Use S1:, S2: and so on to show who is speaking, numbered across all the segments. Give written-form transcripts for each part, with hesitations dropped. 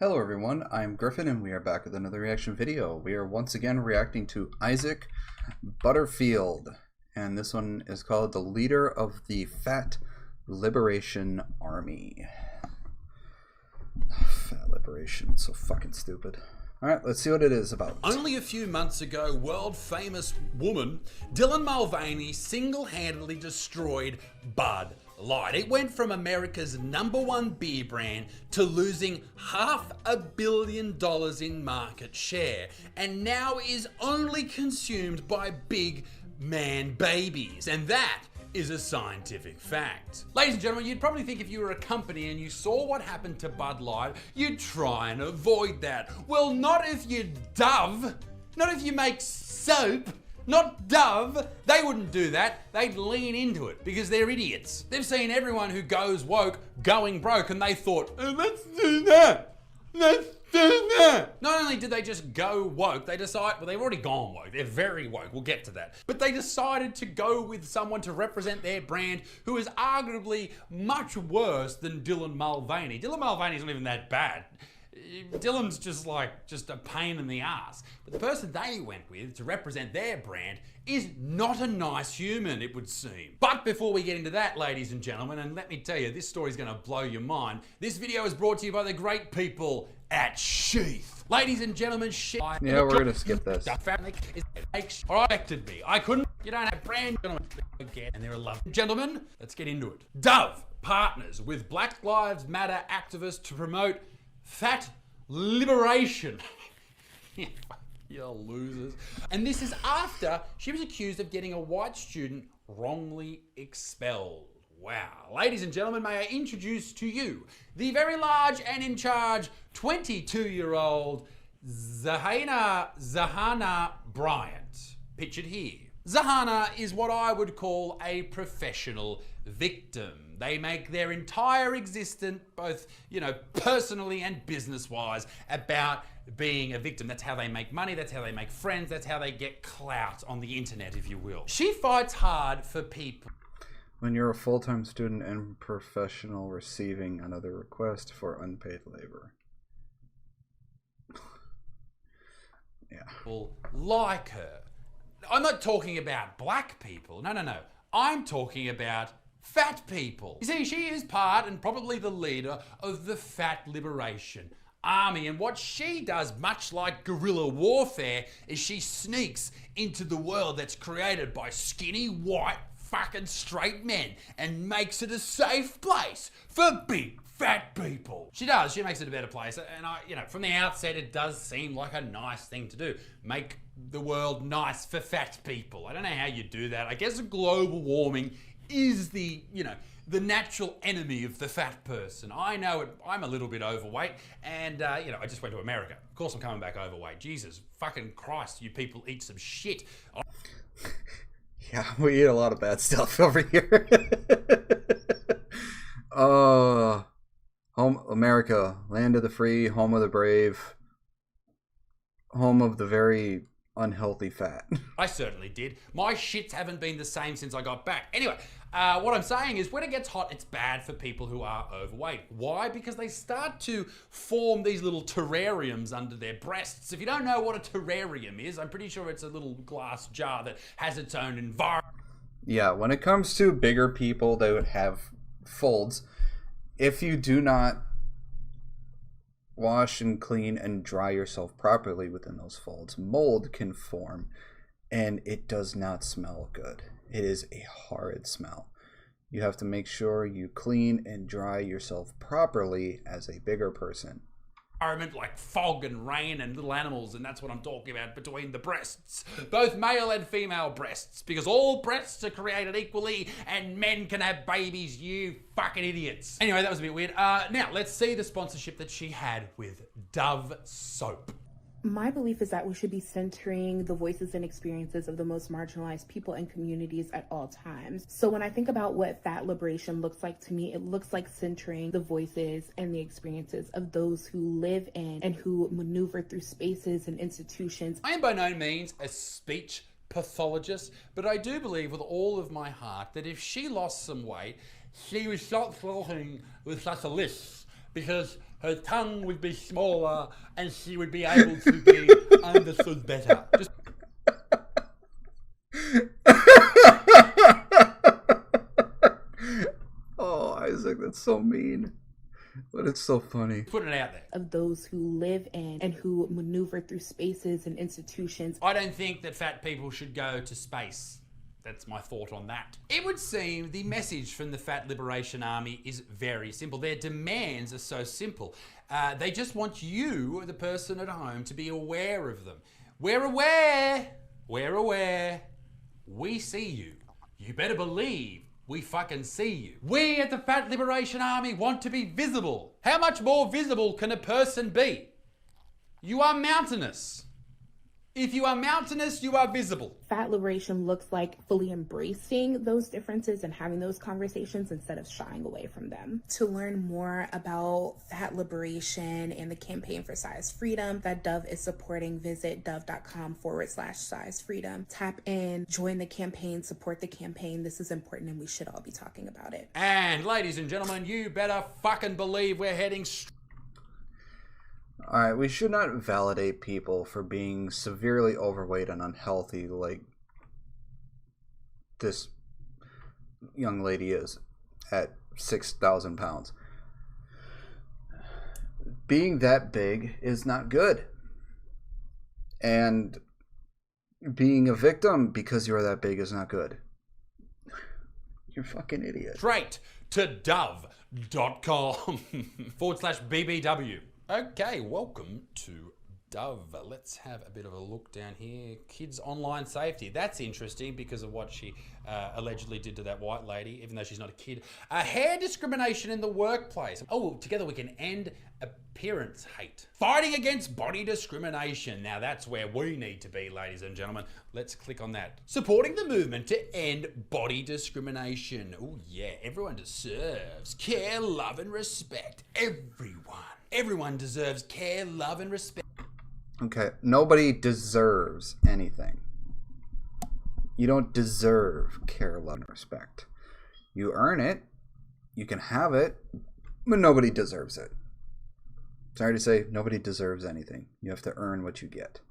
S1: Hello everyone, I'm Griffin and we are back with another reaction video. We are once again reacting to Isaac Butterfield, and this one is called The Leader of the Fat Liberation Army. Fat Liberation, it's so fucking stupid. Alright, let's see what it is about.
S2: Only a few months ago, world-famous woman Dylan Mulvaney single-handedly destroyed Bud Light. It went from America's #1 beer brand to losing $500 million in market share, and now is only consumed by big man babies, and that is a scientific fact. Ladies and gentlemen, you'd probably think if you were a company and you saw what happened to Bud Light, you'd try and avoid that. Well, not if you're Dove, not if you make soap, not Dove. They wouldn't do that. They'd lean into it because they're idiots. They've seen everyone who goes woke going broke and they thought, oh, let's do that. Let's do that. Not only did they just go woke, they decide, well, they've already gone woke. They're very woke. We'll get to that. But they decided to go with someone to represent their brand who is arguably much worse than Dylan Mulvaney. Dylan Mulvaney's not even that bad. Dylan's just a pain in the ass. But the person they went with to represent their brand is not a nice human, it would seem. But before we get into that, ladies and gentlemen, and let me tell you, this story's gonna blow your mind. This video is brought to you by the great people at Sheath. Ladies and gentlemen,
S1: yeah, we're gonna skip this.
S2: Affected me. I couldn't. You don't have brand again, and they're a love. Gentlemen, let's get into it. Dove partners with Black Lives Matter activists to promote fat liberation. You losers. And this is after she was accused of getting a white student wrongly expelled. Wow. Ladies and gentlemen, may I introduce to you the very large and in charge 22-year-old Zahana Bryant. Pictured here. Zahana is what I would call a professional victim. They make their entire existence, both, personally and business-wise, about being a victim. That's how they make money, that's how they make friends, that's how they get clout on the internet, if you will. She fights hard for people.
S1: When you're a full-time student and professional receiving another request for unpaid labor. Yeah.
S2: Like her. I'm not talking about black people. No. I'm talking about fat people. You see, she is part and probably the leader of the Fat Liberation Army, and what she does, much like guerrilla warfare, is she sneaks into the world that's created by skinny, white, fucking straight men and makes it a safe place for big fat people. She does. She makes it a better place. And from the outset, it does seem like a nice thing to do. Make the world nice for fat people. I don't know how you do that. I guess global warming is the natural enemy of the fat person. I know it. I'm a little bit overweight, and I just went to America. Of course I'm coming back overweight. Jesus fucking Christ, you people eat some shit.
S1: Yeah, we eat a lot of bad stuff over here. Home America, land of the free, home of the brave, home of the very unhealthy fat.
S2: I certainly did. My shits haven't been the same since I got back. Anyway, what I'm saying is when it gets hot, it's bad for people who are overweight. Why? Because they start to form these little terrariums under their breasts. If you don't know what a terrarium is, I'm pretty sure it's a little glass jar that has its own environment.
S1: Yeah, when it comes to bigger people, they would have folds. If you do not wash and clean and dry yourself properly within those folds, mold can form, and it does not smell good. It is a horrid smell. You have to make sure you clean and dry yourself properly as a bigger person.
S2: Like fog and rain and little animals, and that's what I'm talking about between the breasts. Both male and female breasts, because all breasts are created equally and men can have babies, you fucking idiots. Anyway, that was a bit weird. Now, let's see the sponsorship that she had with Dove Soap.
S3: My belief is that we should be centering the voices and experiences of the most marginalized people and communities at all times. So when I think about what fat liberation looks like to me, it looks like centering the voices and the experiences of those who live in and who maneuver through spaces and institutions.
S2: I am by no means a speech pathologist, but I do believe with all of my heart that if she lost some weight, she would stop talking with such a list, because her tongue would be smaller and she would be able to be understood better. Just
S1: Oh, Isaac, that's so mean. But it's so funny.
S2: put it out there.
S3: Of those who live in and who maneuver through spaces and institutions.
S2: I don't think that fat people should go to space. That's my thought on that. It would seem the message from the Fat Liberation Army is very simple. Their demands are so simple. They just want you, the person at home, to be aware of them. We're aware. We're aware. We see you. You better believe we fucking see you. We at the Fat Liberation Army want to be visible. How much more visible can a person be? You are mountainous. If you are mountainous, you are visible.
S3: Fat liberation looks like fully embracing those differences and having those conversations instead of shying away from them. To learn more about fat liberation and the campaign for size freedom that Dove is supporting, visit dove.com/size freedom. Tap in, join the campaign, support the campaign. This is important and we should all be talking about it.
S2: And ladies and gentlemen, you better fucking believe we're heading
S1: Alright, we should not validate people for being severely overweight and unhealthy like this young lady is at 6,000 pounds. Being that big is not good. And being a victim because you're that big is not good. You're a fucking idiot.
S2: straight to dove.com/BBW. Okay, welcome to Dove. Let's have a bit of a look down here. Kids' online safety. That's interesting because of what she allegedly did to that white lady, even though she's not a kid. Hair discrimination in the workplace. Oh, together we can end appearance hate. Fighting against body discrimination. Now that's where we need to be, ladies and gentlemen. Let's click on that. Supporting the movement to end body discrimination. Oh yeah, everyone deserves care, love and respect. Everyone deserves care, love and respect.
S1: Okay, nobody deserves anything. You don't deserve care, love, and respect. You earn it, you can have it, but nobody deserves it. Sorry to say, nobody deserves anything. You have to earn what you get.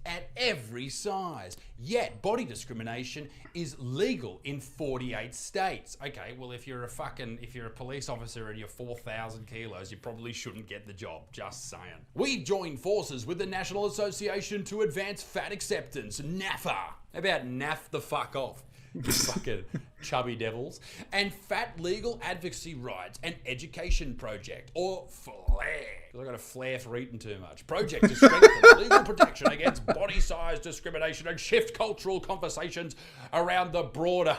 S2: At every size. Yet body discrimination is legal in 48 states. Okay, well if you're a police officer and you're 4,000 kilos, you probably shouldn't get the job, just saying. We join forces with the National Association to Advance Fat Acceptance, NAFA. How about naff the fuck off? You fucking chubby devils. And Fat Legal Advocacy Rights and Education Project, or FLARE. I got a flare for eating too much. Project to strengthen legal protection against body size discrimination and shift cultural conversations around the broader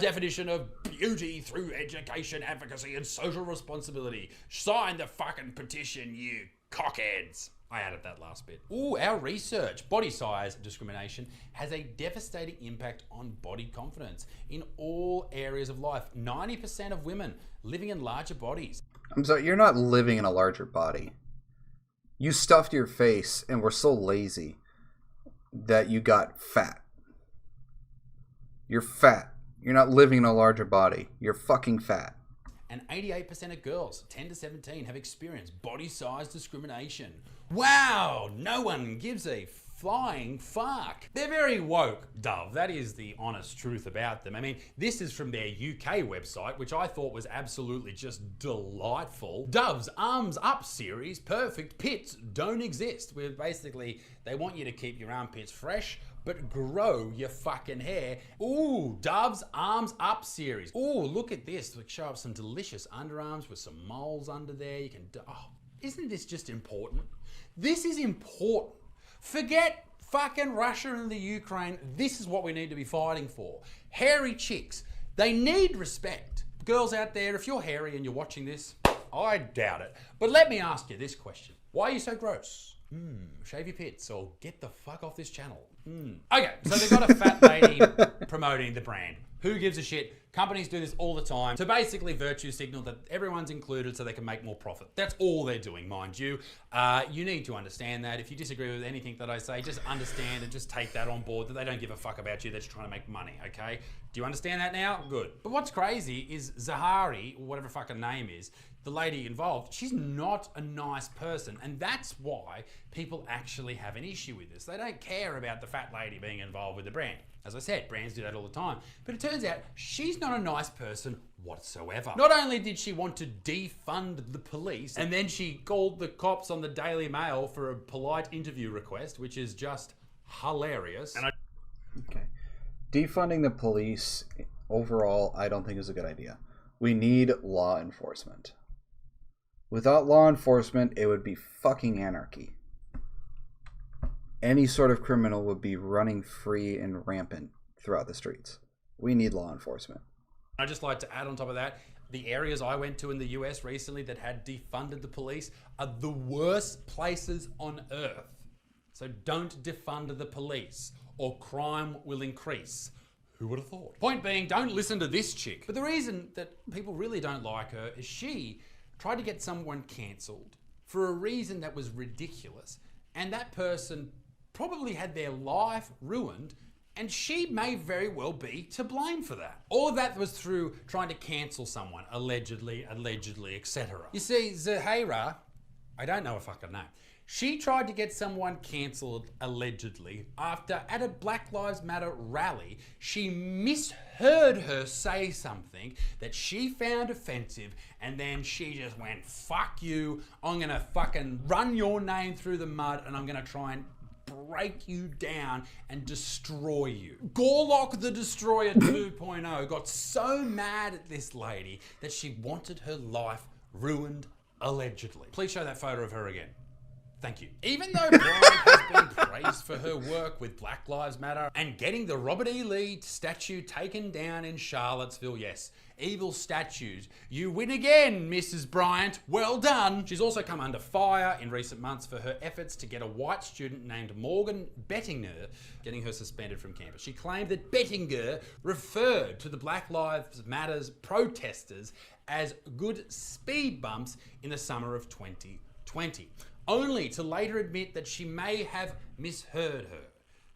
S2: definition of beauty through education, advocacy, and social responsibility. Sign the fucking petition, you cockheads. I added that last bit. Ooh, our research. Body size discrimination has a devastating impact on body confidence in all areas of life. 90% of women living in larger bodies.
S1: I'm sorry, you're not living in a larger body. You stuffed your face and were so lazy that you got fat. You're fat. You're not living in a larger body. You're fucking fat.
S2: And 88% of girls, 10 to 17, have experienced body size discrimination. Wow, no one gives a flying fuck. They're very woke, Dove. That is the honest truth about them. I mean, this is from their UK website, which I thought was absolutely just delightful. Dove's Arms Up series, perfect pits don't exist. Where basically, they want you to keep your armpits fresh, but grow your fucking hair. Ooh, Dove's Arms Up series. Ooh, look at this. Look, show up some delicious underarms with some moles under there. You can, isn't this just important? This is important. Forget fucking Russia and the Ukraine. This is what we need to be fighting for. Hairy chicks. They need respect. Girls out there, if you're hairy and you're watching this, I doubt it. But let me ask you this question. Why are you so gross? Shave your pits or get the fuck off this channel. Okay, so they've got a fat lady promoting the brand. Who gives a shit? Companies do this all the time to basically virtue signal that everyone's included so they can make more profit. That's all they're doing, mind you. You need to understand that. If you disagree with anything that I say, just understand and just take that on board, that they don't give a fuck about you, they're just trying to make money, okay? Do you understand that now? Good. But what's crazy is Zahari, or whatever fucking name is, the lady involved, she's not a nice person. And that's why people actually have an issue with this. They don't care about the fat lady being involved with the brand. As I said, brands do that all the time. But it turns out she's not a nice person whatsoever. Not only did she want to defund the police, and then she called the cops on the Daily Mail for a polite interview request, which is just hilarious.
S1: Okay. Defunding the police, overall, I don't think is a good idea. We need law enforcement. Without law enforcement, it would be fucking anarchy. Any sort of criminal would be running free and rampant throughout the streets. We need law enforcement.
S2: I'd just like to add on top of that, the areas I went to in the US recently that had defunded the police are the worst places on earth. So don't defund the police or crime will increase. Who would have thought? Point being, don't listen to this chick. But the reason that people really don't like her is she tried to get someone cancelled for a reason that was ridiculous. And that person probably had their life ruined, and she may very well be to blame for that. All of that was through trying to cancel someone, allegedly, etc. You see, Zahira, I don't know her fucking name, she tried to get someone cancelled, allegedly, after at a Black Lives Matter rally, she misheard her say something that she found offensive, and then she just went, fuck you, I'm gonna fucking run your name through the mud, and I'm gonna try and break you down and destroy you. Gorlock the Destroyer 2.0 got so mad at this lady that she wanted her life ruined, allegedly. Please show that photo of her again. Thank you. Even though Bryant has been praised for her work with Black Lives Matter and getting the Robert E. Lee statue taken down in Charlottesville, yes, evil statues, you win again, Mrs. Bryant. Well done. She's also come under fire in recent months for her efforts to get a white student named Morgan Bettinger, getting her suspended from campus. She claimed that Bettinger referred to the Black Lives Matters protesters as good speed bumps in the summer of 2020. Only to later admit that she may have misheard her.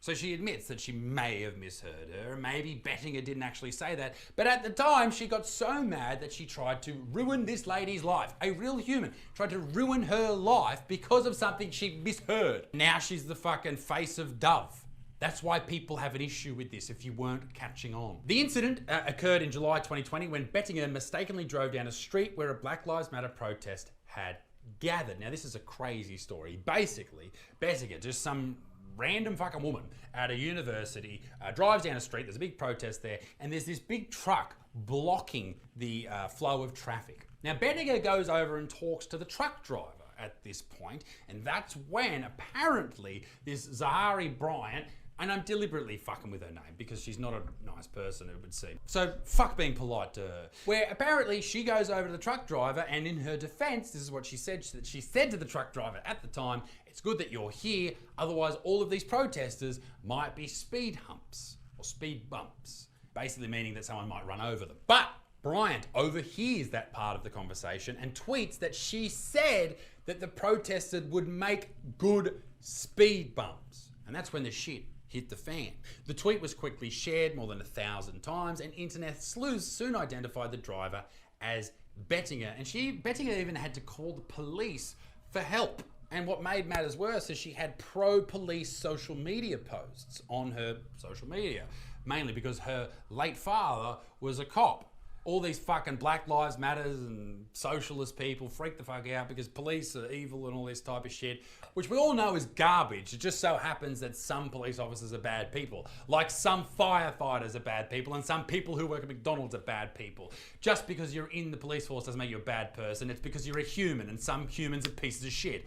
S2: So she admits that she may have misheard her, and maybe Bettinger didn't actually say that, but at the time she got so mad that she tried to ruin this lady's life. A real human tried to ruin her life because of something she misheard. Now she's the fucking face of Dove. That's why people have an issue with this, if you weren't catching on. The incident occurred in July 2020 when Bettinger mistakenly drove down a street where a Black Lives Matter protest had gathered. Now this is a crazy story. Basically, Bettinger, just some random fucking woman at a university, drives down a street, there's a big protest there, and there's this big truck blocking the flow of traffic. Now Bettinger goes over and talks to the truck driver at this point, and that's when apparently this Zahari Bryant, and I'm deliberately fucking with her name because she's not a nice person, it would seem. So fuck being polite to her. Where apparently she goes over to the truck driver, and in her defense, this is what she said. She said to the truck driver at the time, it's good that you're here, otherwise all of these protesters might be speed humps or speed bumps. Basically meaning that someone might run over them. But Bryant overhears that part of the conversation and tweets that she said that the protesters would make good speed bumps. And that's when the shit hit the fan. The tweet was quickly shared more than 1,000 times, and internet sleuths soon identified the driver as Bettinger. And Bettinger even had to call the police for help. And what made matters worse is she had pro-police social media posts on her social media, mainly because her late father was a cop. All these fucking Black Lives Matters and socialist people freak the fuck out because police are evil and all this type of shit, which we all know is garbage. It just so happens that some police officers are bad people, like some firefighters are bad people and some people who work at McDonald's are bad people. Just because you're in the police force doesn't make you a bad person. It's because you're a human, and some humans are pieces of shit.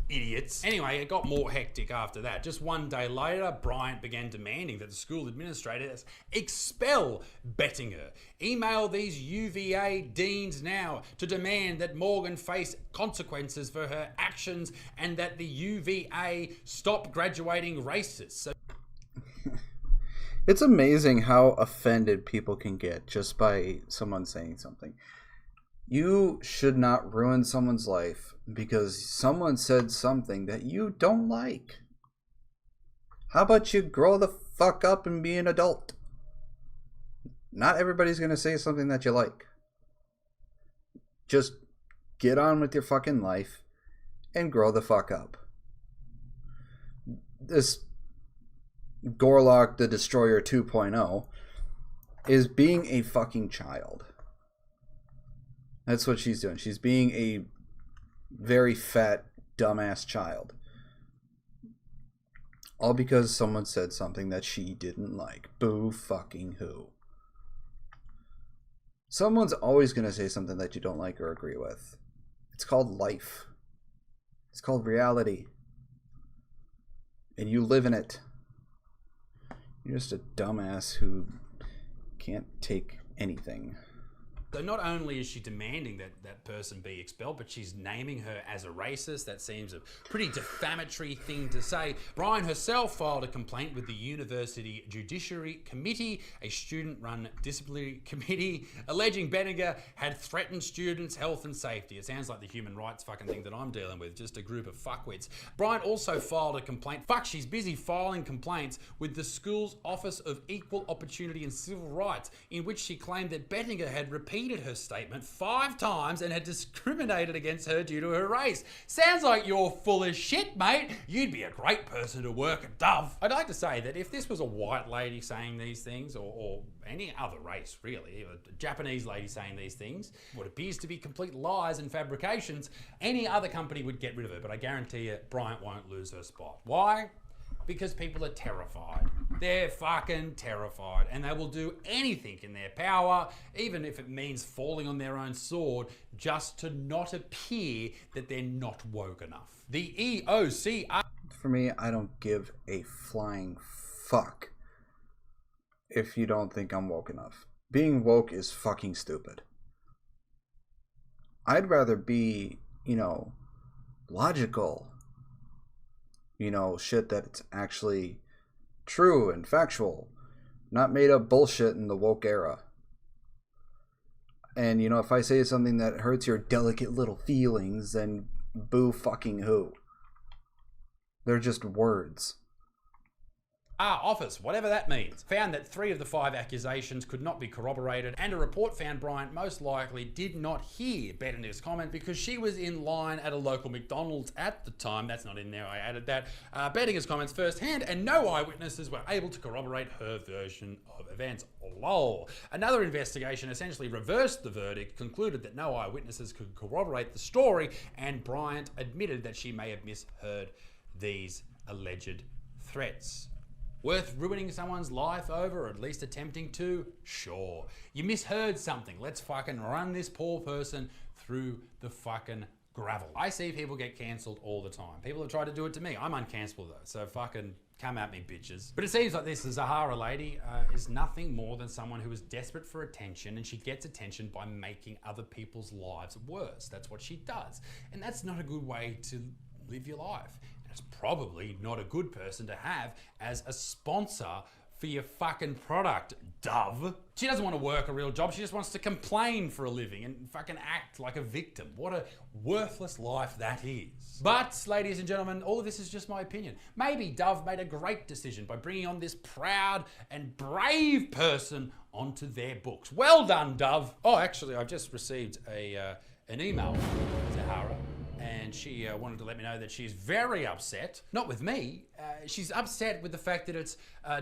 S2: Idiots. Anyway, it got more hectic after that. Just one day later, Bryant began demanding that the school administrators expel Bettinger. Email these UVA deans now to demand that Morgan face consequences for her actions and that the UVA stop graduating racists.
S1: It's amazing how offended people can get just by someone saying something. You should not ruin someone's life because someone said something that you don't like. How about you grow the fuck up and be an adult? Not everybody's going to say something that you like. Just get on with your fucking life and grow the fuck up. This Gorlock the Destroyer 2.0 is being a fucking child. That's what she's doing. She's being a very fat, dumbass child. All because someone said something that she didn't like. Boo fucking who. Someone's always going to say something that you don't like or agree with. It's called life. It's called reality. And you live in it. You're just a dumbass who can't take anything.
S2: So not only is she demanding that that person be expelled, but she's naming her as a racist. That seems a pretty defamatory thing to say. Brian herself filed a complaint with the University Judiciary Committee, a student-run disciplinary committee, alleging Bettinger had threatened students' health and safety. It sounds like the human rights fucking thing that I'm dealing with, just a group of fuckwits. Brian also filed a complaint. She's busy filing complaints with the school's Office of Equal Opportunity and Civil Rights, in which she claimed that Bettinger had repeated her statement 5 times and had discriminated against her due to her race. Sounds like you're full of shit, mate. You'd be a great person to work at Dove. I'd like to say that if this was a white lady saying these things, or any other race really, a Japanese lady saying these things, what appears to be complete lies and fabrications, any other company would get rid of her. But I guarantee you, Bryant won't lose her spot. Why? Because people are terrified. They're fucking terrified, and they will do anything in their power, even if it means falling on their own sword, just to not appear that they're not woke enough. The EOC...
S1: For me, I don't give a flying fuck if you don't think I'm woke enough. Being woke is fucking stupid. I'd rather be, logical. Shit that's actually true and factual, not made up bullshit in the woke era. And if I say something that hurts your delicate little feelings, then boo fucking who. They're just words.
S2: Office, whatever that means, found that 3 of the 5 accusations could not be corroborated, and a report found Bryant most likely did not hear Bettinger's comment because she was in line at a local McDonald's at the time. That's not in there, I added that. Bettinger's comments firsthand, and no eyewitnesses were able to corroborate her version of events. Lol. Another investigation essentially reversed the verdict, concluded that no eyewitnesses could corroborate the story, and Bryant admitted that she may have misheard these alleged threats. Worth ruining someone's life over, or at least attempting to? Sure. You misheard something. Let's fucking run this poor person through the fucking gravel. I see people get cancelled all the time. People have tried to do it to me. I'm uncancelable though, so fucking come at me, bitches. But it seems like this Zahara lady is nothing more than someone who is desperate for attention, and she gets attention by making other people's lives worse. That's what she does. And that's not a good way to live your life. It's probably not a good person to have as a sponsor for your fucking product, Dove. She doesn't want to work a real job. She just wants to complain for a living and fucking act like a victim. What a worthless life that is. But, ladies and gentlemen, all of this is just my opinion. Maybe Dove made a great decision by bringing on this proud and brave person onto their books. Well done, Dove. Oh, actually, I've just received an email from Zahara. And she wanted to let me know that she's very upset. Not with me. She's upset with the fact that it's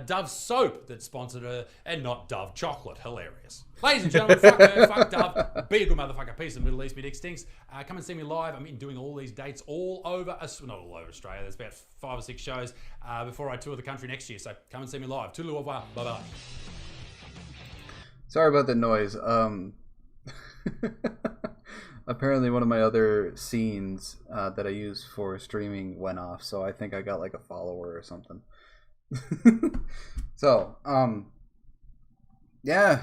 S2: Dove soap that sponsored her and not Dove chocolate. Hilarious. Ladies and gentlemen, fuck her, fuck Dove. Be a good motherfucker. Peace in the Middle East. Me dick stinks. Come and see me live. I'm doing all these dates all over, not all over Australia. There's about 5 or 6 shows before I tour the country next year. So come and see me live. Toodaloo, au revoir. Bye-bye.
S1: Sorry about the noise. Apparently one of my other scenes that I use for streaming went off, so I think I got like a follower or something. So, yeah.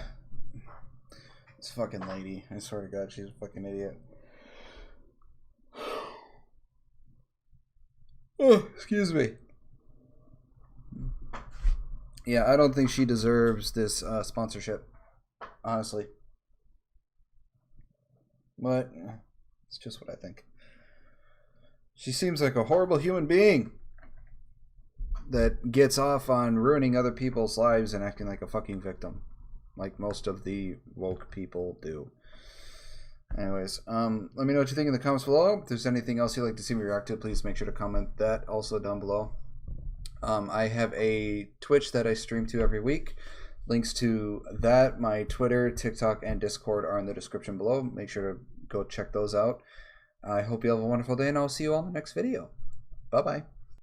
S1: This fucking lady. I swear to God, she's a fucking idiot. Oh, excuse me. Yeah, I don't think she deserves this sponsorship, honestly. But it's just what I think. She seems like a horrible human being that gets off on ruining other people's lives and acting like a fucking victim, like most of the woke people do. Anyways, let me know what you think in the comments below. If there's anything else you'd like to see me react to, please make sure to comment that also down below. I have a Twitch that I stream to every week. Links to that, my Twitter, TikTok, and Discord are in the description below. Make sure to go check those out. I hope you have a wonderful day, and I'll see you all in the next video. Bye-bye.